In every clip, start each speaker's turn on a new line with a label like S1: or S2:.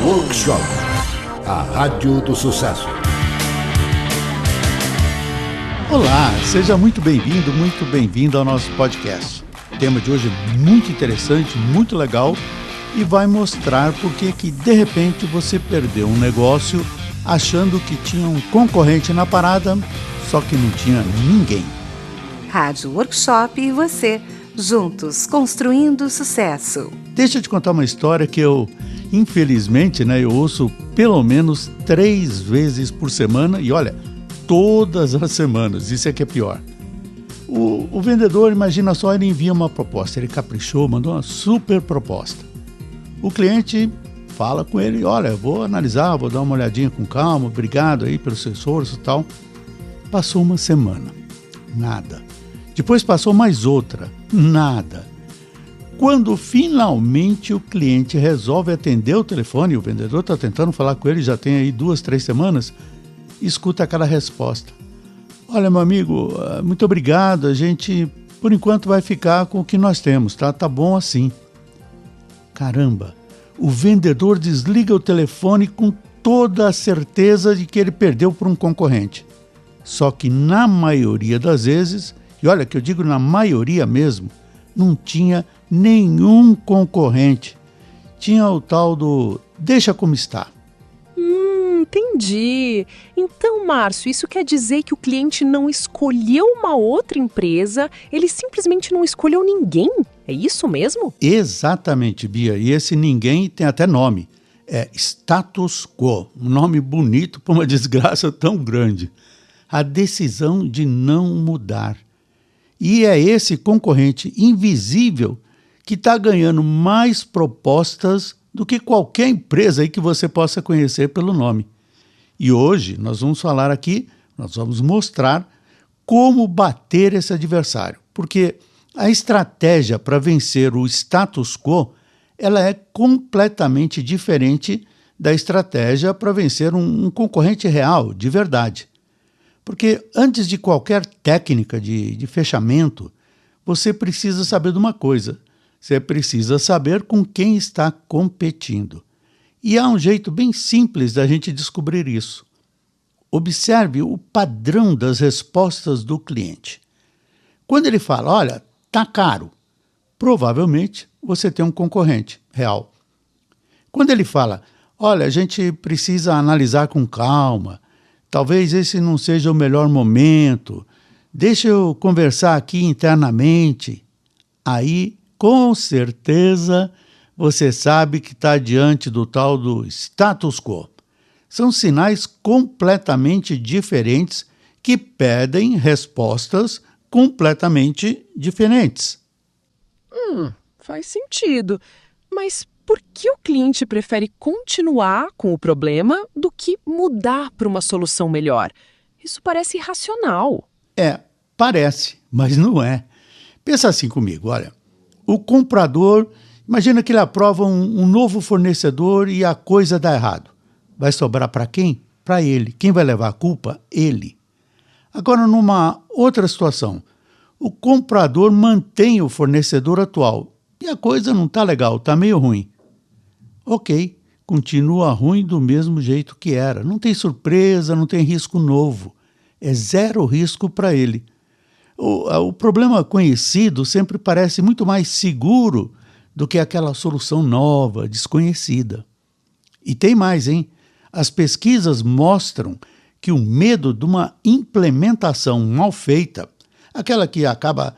S1: Workshop, a rádio do sucesso.
S2: Olá, seja muito bem-vindo ao nosso podcast. O tema de hoje é muito interessante, muito legal e vai mostrar por que de repente você perdeu um negócio achando que tinha um concorrente na parada, só que não tinha ninguém.
S3: Rádio Workshop e você, juntos construindo sucesso.
S2: Deixa eu te contar uma história que eu, infelizmente, eu ouço pelo menos 3 vezes por semana e olha, todas as semanas, isso é que é pior. O vendedor, imagina só, ele envia uma proposta, ele caprichou, mandou uma super proposta. O cliente fala com ele, olha, vou analisar, vou dar uma olhadinha com calma, obrigado aí pelo seu esforço e tal. Passou uma semana, nada. Depois passou mais outra, nada. Quando finalmente o cliente resolve atender o telefone, o vendedor está tentando falar com ele, já tem aí 2, 3 semanas, escuta aquela resposta. Olha, meu amigo, muito obrigado, a gente por enquanto vai ficar com o que nós temos, tá? Tá bom assim. Caramba, o vendedor desliga o telefone com toda a certeza de que ele perdeu por um concorrente. Só que na maioria das vezes, e olha que eu digo na maioria mesmo, não tinha nenhum concorrente. Tinha o tal do deixa como está.
S4: Entendi. Então, Márcio, isso quer dizer que o cliente não escolheu uma outra empresa, ele simplesmente não escolheu ninguém? É isso mesmo?
S2: Exatamente, Bia. E esse ninguém tem até nome. É status quo. Um nome bonito para uma desgraça tão grande. A decisão de não mudar. E é esse concorrente invisível que está ganhando mais propostas do que qualquer empresa aí que você possa conhecer pelo nome. E hoje nós vamos falar aqui, nós vamos mostrar como bater esse adversário. Porque a estratégia para vencer o status quo, ela é completamente diferente da estratégia para vencer um concorrente real, de verdade. Porque antes de qualquer técnica de fechamento, você precisa saber de uma coisa. Você precisa saber com quem está competindo. E há um jeito bem simples da gente descobrir isso. Observe o padrão das respostas do cliente. Quando ele fala, olha, tá caro, provavelmente você tem um concorrente real. Quando ele fala, olha, a gente precisa analisar com calma, talvez esse não seja o melhor momento, deixa eu conversar aqui internamente. Aí, com certeza, você sabe que está diante do tal do status quo. São sinais completamente diferentes que pedem respostas completamente diferentes.
S4: Faz sentido. Mas por que o cliente prefere continuar com o problema do que mudar para uma solução melhor? Isso parece irracional.
S2: Parece, mas não é. Pensa assim comigo, olha. O comprador, imagina que ele aprova um novo fornecedor e a coisa dá errado. Vai sobrar para quem? Para ele. Quem vai levar a culpa? Ele. Agora, numa outra situação, o comprador mantém o fornecedor atual e a coisa não está legal, está meio ruim. Ok, continua ruim do mesmo jeito que era. Não tem surpresa, não tem risco novo. É zero risco para ele. O problema conhecido sempre parece muito mais seguro do que aquela solução nova, desconhecida. E tem mais, hein? As pesquisas mostram que o medo de uma implementação mal feita, aquela que acaba,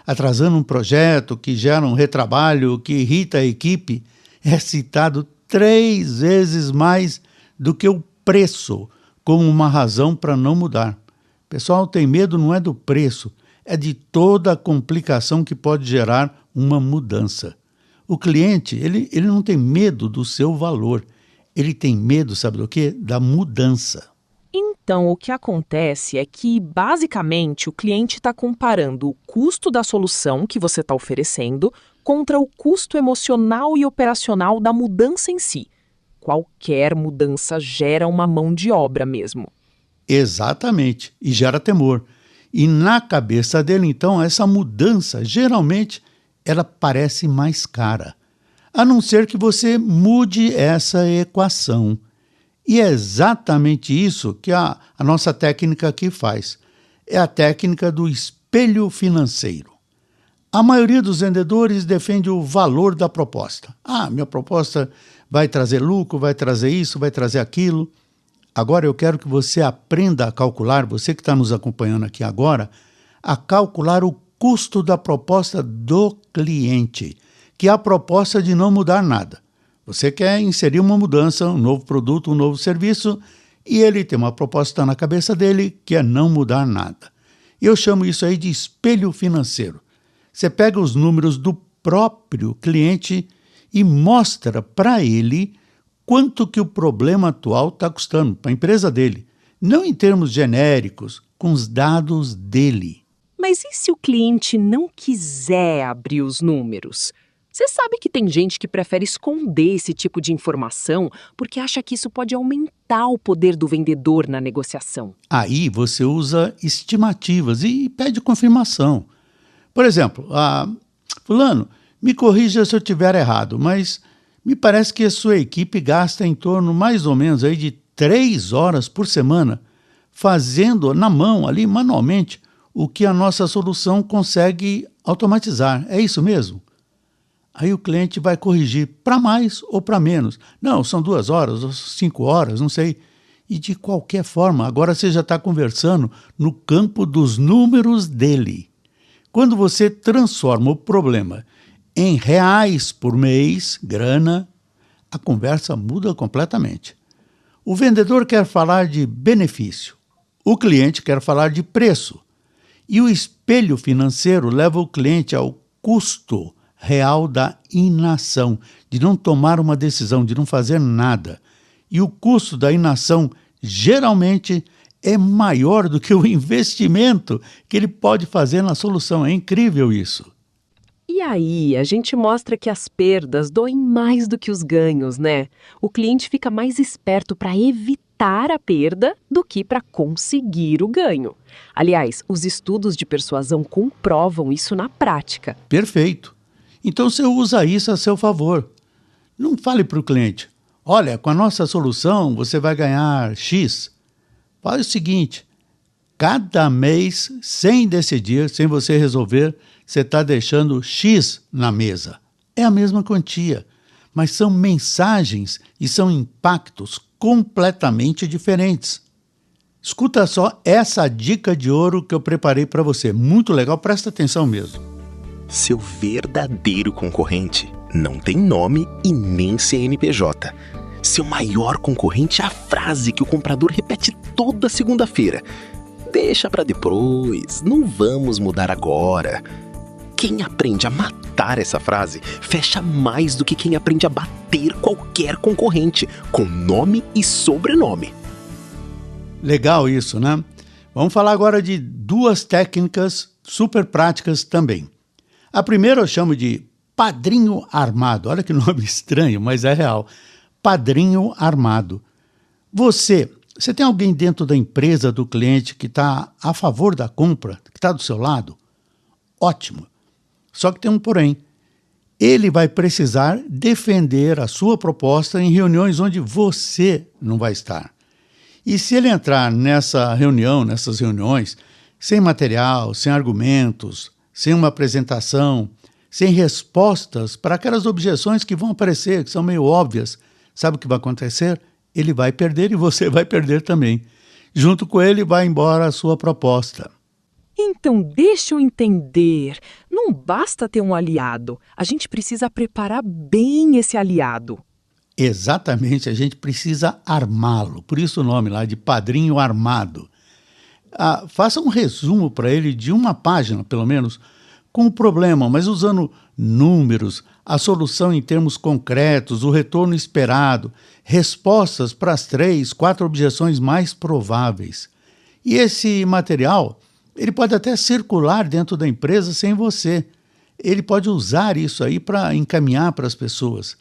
S2: atrasando um projeto, que gera um retrabalho, que irrita a equipe, é citado 3 vezes mais do que o preço como uma razão para não mudar. O pessoal tem medo não é do preço, é de toda a complicação que pode gerar uma mudança. O cliente, ele não tem medo do seu valor, ele tem medo, sabe do quê? Da mudança.
S4: Então, o que acontece é que, basicamente, o cliente está comparando o custo da solução que você está oferecendo contra o custo emocional e operacional da mudança em si. Qualquer mudança gera uma mão de obra mesmo.
S2: Exatamente, e gera temor. E na cabeça dele, então, essa mudança, geralmente, ela parece mais cara. a não ser que você mude essa equação. E é exatamente isso que a nossa técnica aqui faz. É a técnica do espelho financeiro. A maioria dos vendedores defende o valor da proposta. Minha proposta vai trazer lucro, vai trazer isso, vai trazer aquilo. Agora eu quero que você aprenda a calcular, você que está nos acompanhando aqui agora, a calcular o custo da proposta do cliente, que é a proposta de não mudar nada. Você quer inserir uma mudança, um novo produto, um novo serviço, e ele tem uma proposta na cabeça dele que é não mudar nada. Eu chamo isso aí de espelho financeiro. Você pega os números do próprio cliente e mostra para ele quanto que o problema atual está custando para a empresa dele. Não em termos genéricos, com os dados dele.
S4: Mas e se o cliente não quiser abrir os números? Você sabe que tem gente que prefere esconder esse tipo de informação porque acha que isso pode aumentar o poder do vendedor na negociação.
S2: Aí você usa estimativas e pede confirmação. Por exemplo, fulano, me corrija se eu estiver errado, mas me parece que a sua equipe gasta em torno mais ou menos aí de 3 horas por semana fazendo na mão, ali manualmente, o que a nossa solução consegue automatizar. É isso mesmo? Aí o cliente vai corrigir para mais ou para menos. Não, são 2 horas ou 5 horas, não sei. E de qualquer forma, agora você já está conversando no campo dos números dele. Quando você transforma o problema em reais por mês, grana, a conversa muda completamente. O vendedor quer falar de benefício, o cliente quer falar de preço. E o espelho financeiro leva o cliente ao custo real da inação, de não tomar uma decisão, de não fazer nada. E o custo da inação, geralmente, é maior do que o investimento que ele pode fazer na solução. É incrível isso.
S4: E aí, a gente mostra que as perdas doem mais do que os ganhos, né? O cliente fica mais esperto para evitar a perda do que para conseguir o ganho. Aliás, os estudos de persuasão comprovam isso na prática.
S2: Perfeito. Então você usa isso a seu favor. Não fale para o cliente, olha, com a nossa solução você vai ganhar X. Faz o seguinte, cada mês, sem decidir, sem você resolver, você está deixando X na mesa. É a mesma quantia, mas são mensagens e são impactos completamente diferentes. Escuta só essa dica de ouro que eu preparei para você. Muito legal, presta atenção mesmo.
S5: Seu verdadeiro concorrente não tem nome e nem CNPJ. Seu maior concorrente é a frase que o comprador repete toda segunda-feira. Deixa para depois, não vamos mudar agora. Quem aprende a matar essa frase fecha mais do que quem aprende a bater qualquer concorrente, com nome e sobrenome.
S2: Legal isso, né? Vamos falar agora de 2 técnicas super práticas também. A primeira eu chamo de padrinho armado. Olha que nome estranho, mas é real. Padrinho armado. Você tem alguém dentro da empresa do cliente que está a favor da compra, que está do seu lado? Ótimo. Só que tem um porém. Ele vai precisar defender a sua proposta em reuniões onde você não vai estar. E se ele entrar nessas reuniões, sem material, sem argumentos, sem uma apresentação, sem respostas para aquelas objeções que vão aparecer, que são meio óbvias, sabe o que vai acontecer? Ele vai perder e você vai perder também. Junto com ele vai embora a sua proposta.
S4: Então, deixa eu entender. Não basta ter um aliado. A gente precisa preparar bem esse aliado.
S2: Exatamente, a gente precisa armá-lo. Por isso o nome lá de padrinho armado. Faça um resumo para ele de 1 página, pelo menos, com o problema, mas usando números, a solução em termos concretos, o retorno esperado, respostas para as 3, 4 objeções mais prováveis. E esse material, ele pode até circular dentro da empresa sem você. Ele pode usar isso aí para encaminhar para as pessoas.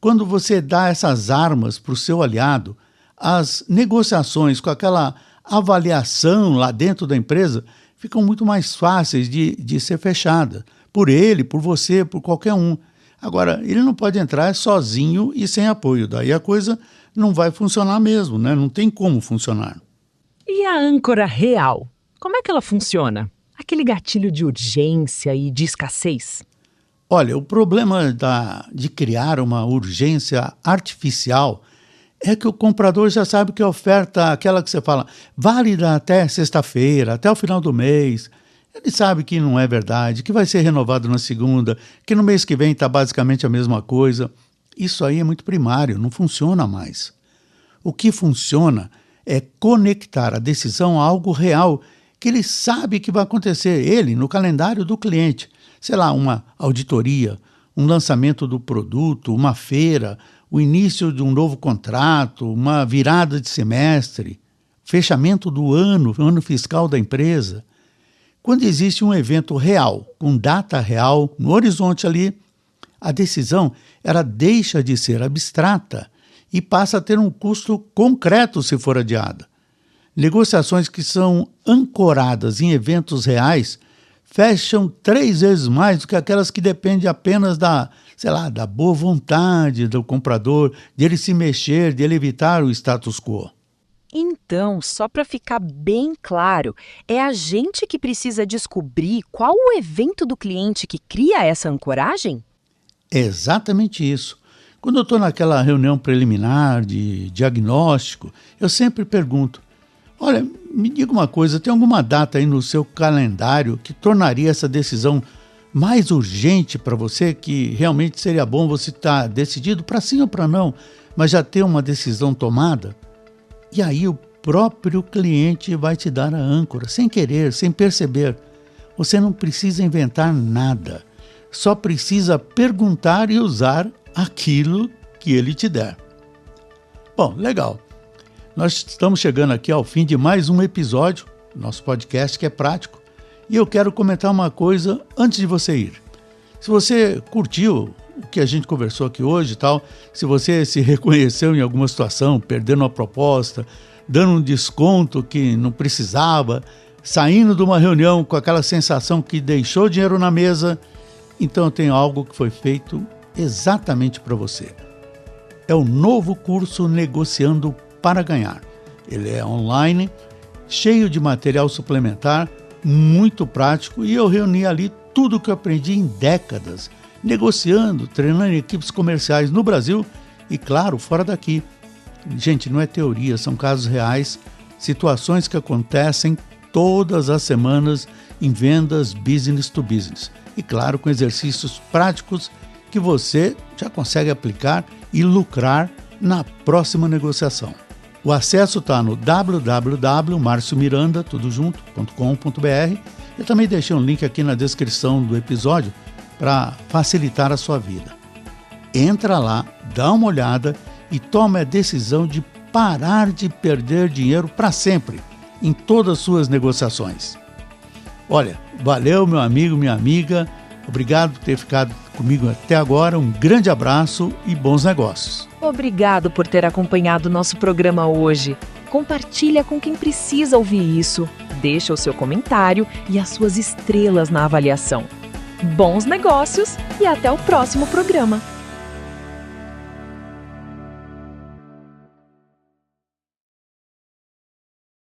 S2: Quando você dá essas armas para o seu aliado, as negociações com aquela avaliação lá dentro da empresa ficam muito mais fáceis de ser fechadas. Por ele, por você, por qualquer um. Agora, ele não pode entrar sozinho e sem apoio, daí a coisa não vai funcionar mesmo, né? Não tem como funcionar.
S4: E a âncora real? Como é que ela funciona? Aquele gatilho de urgência e de escassez?
S2: Olha, o problema de criar uma urgência artificial é que o comprador já sabe que a oferta, aquela que você fala, válida até sexta-feira, até o final do mês. Ele sabe que não é verdade, que vai ser renovado na segunda, que no mês que vem está basicamente a mesma coisa. Isso aí é muito primário, não funciona mais. O que funciona é conectar a decisão a algo real, que ele sabe que vai acontecer, ele, no calendário do cliente. Sei lá, uma auditoria, um lançamento do produto, uma feira, o início de um novo contrato, uma virada de semestre, fechamento do ano fiscal da empresa. Quando existe um evento real, com data real, no horizonte ali, a decisão ela deixa de ser abstrata e passa a ter um custo concreto se for adiada. Negociações que são ancoradas em eventos reais fecham 3 vezes mais do que aquelas que dependem apenas da boa vontade do comprador, de ele se mexer, de ele evitar o status quo.
S4: Então, só para ficar bem claro, é a gente que precisa descobrir qual o evento do cliente que cria essa ancoragem?
S2: É exatamente isso. Quando eu estou naquela reunião preliminar de diagnóstico, eu sempre pergunto, olha, me diga uma coisa, tem alguma data aí no seu calendário que tornaria essa decisão mais urgente para você, que realmente seria bom você estar decidido para sim ou para não, mas já ter uma decisão tomada? E aí o próprio cliente vai te dar a âncora, sem querer, sem perceber. Você não precisa inventar nada, só precisa perguntar e usar aquilo que ele te der. Bom, legal. Nós estamos chegando aqui ao fim de mais um episódio do nosso podcast que é prático. E eu quero comentar uma coisa antes de você ir. Se você curtiu o que a gente conversou aqui hoje e tal, se você se reconheceu em alguma situação, perdendo uma proposta, dando um desconto que não precisava, saindo de uma reunião com aquela sensação que deixou dinheiro na mesa, então eu tenho algo que foi feito exatamente para você. É o novo curso Negociando para Ganhar. Ele é online, cheio de material suplementar, muito prático, e eu reuni ali tudo o que eu aprendi em décadas, negociando, treinando equipes comerciais no Brasil e, claro, fora daqui. Gente, não é teoria, são casos reais, situações que acontecem todas as semanas em vendas business to business. E, claro, com exercícios práticos que você já consegue aplicar e lucrar na próxima negociação. O acesso está no www.marciomiranda.com.br. Eu também deixei um link aqui na descrição do episódio para facilitar a sua vida. Entra lá, dá uma olhada e tome a decisão de parar de perder dinheiro para sempre em todas as suas negociações. Olha, valeu meu amigo, minha amiga, obrigado por ter ficado comigo até agora, um grande abraço e bons negócios.
S4: Obrigado por ter acompanhado o nosso programa hoje. Compartilha com quem precisa ouvir isso, deixa o seu comentário e as suas estrelas na avaliação. Bons negócios e até o próximo programa!